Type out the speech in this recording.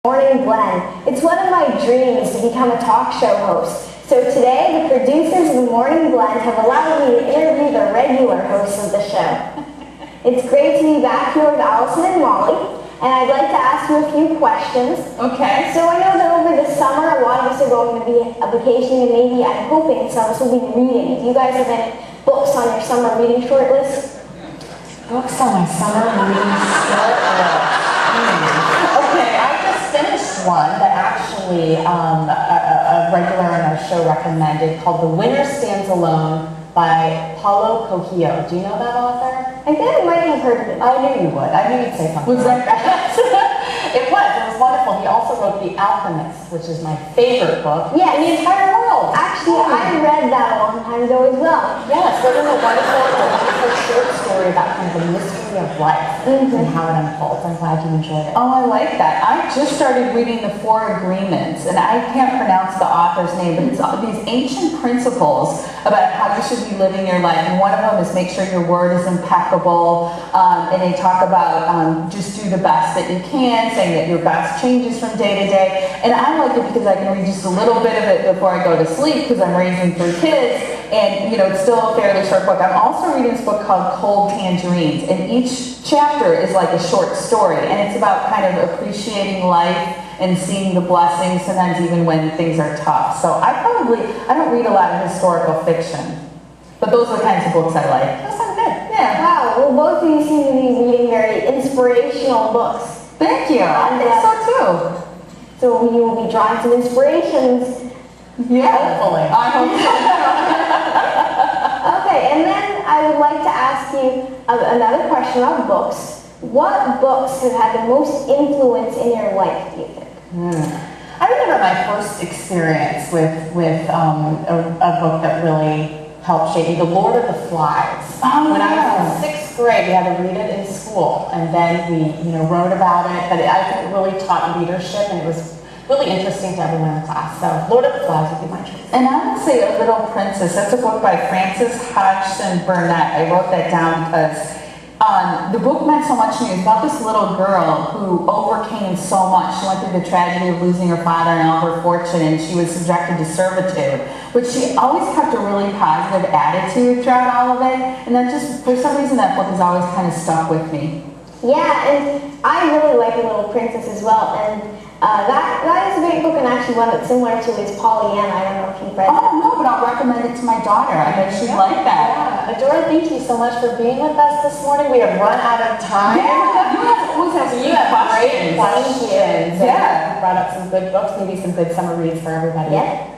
Morning Blend. It's one of my dreams to become a talk show host. So today, the producers of the Morning Blend have allowed me to interview the regular hosts of the show. It's great to be back here with Allison and Molly, and I'd like to ask you a few questions. Okay. So I know that over the summer, a lot of us are going to be on vacation, and maybe I'm hoping some of us will be reading. Do you guys have any books on your summer reading short list? Books on my summer reading short list. Okay, I just finished one that actually a regular on our show recommended called The Winner Stands Alone by Paulo Coelho. Do you know that author? I think I might have heard of it. I knew you would. I knew you'd say something. Was like that? It was wonderful. He also wrote The Alchemist, which is my favorite book in the entire world. Actually, I read that a long time ago as well. Yes, what a wonderful short story about kind of the mystery of life and how it unfolds. I'm glad you enjoyed it. Oh, I like that. I just started reading The Four Agreements, and I can't pronounce the author's name, but it's these ancient principles about how you should be living your life. And one of them is make sure your word is impeccable, and they talk about just do the best that you can, saying that your best changes from day to day. And I like it because I can read just a little bit of it before I go to sleep because I'm raising 3 kids, and it's still a fairly short book. I'm also reading this book called Cold Tangerines, and each chapter is like a short story, and it's about kind of appreciating life and seeing the blessings sometimes even when things are tough. So I don't read a lot of historical fiction, but those are the kinds of books I like. That sounds good. Yeah. Wow, well both of you seem to be reading very inspirational books. Thank you. I think so too. So you will be drawing some inspirations. Yeah. Hopefully. I hope so. Okay, and then I would like to ask you another question about books. What books have had the most influence in your life, do you think? I remember my first experience with a book that really helped shape me, The Lord of the Flies. When I was in 6th grade, we had to read it in school, and then we wrote about it, but I think it really taught leadership, and it was really interesting to everyone in the class. So Lord of the Flies would be my choice. And I would say A Little Princess. That's a book by Frances Hodgson Burnett. I wrote that down because the book meant so much to me. It's about this little girl who overcame so much. She went through the tragedy of losing her father and all her fortune, and she was subjected to servitude. But she always kept a really positive attitude throughout all of it. And then just, for some reason, that book has always kind of stuck with me. Yeah, and I really like The Little Princess as well. And that is a great book, and actually one that's similar to is Pollyanna. I don't know if you've read that. Oh, no, but I'll recommend it to my daughter. I bet she'd like that. Yeah. Adora, thank you so much for being with us this morning. We have run out of time. Yeah, You have great questions. Yeah. You brought up some good books, maybe some good summer reads for everybody. Yeah.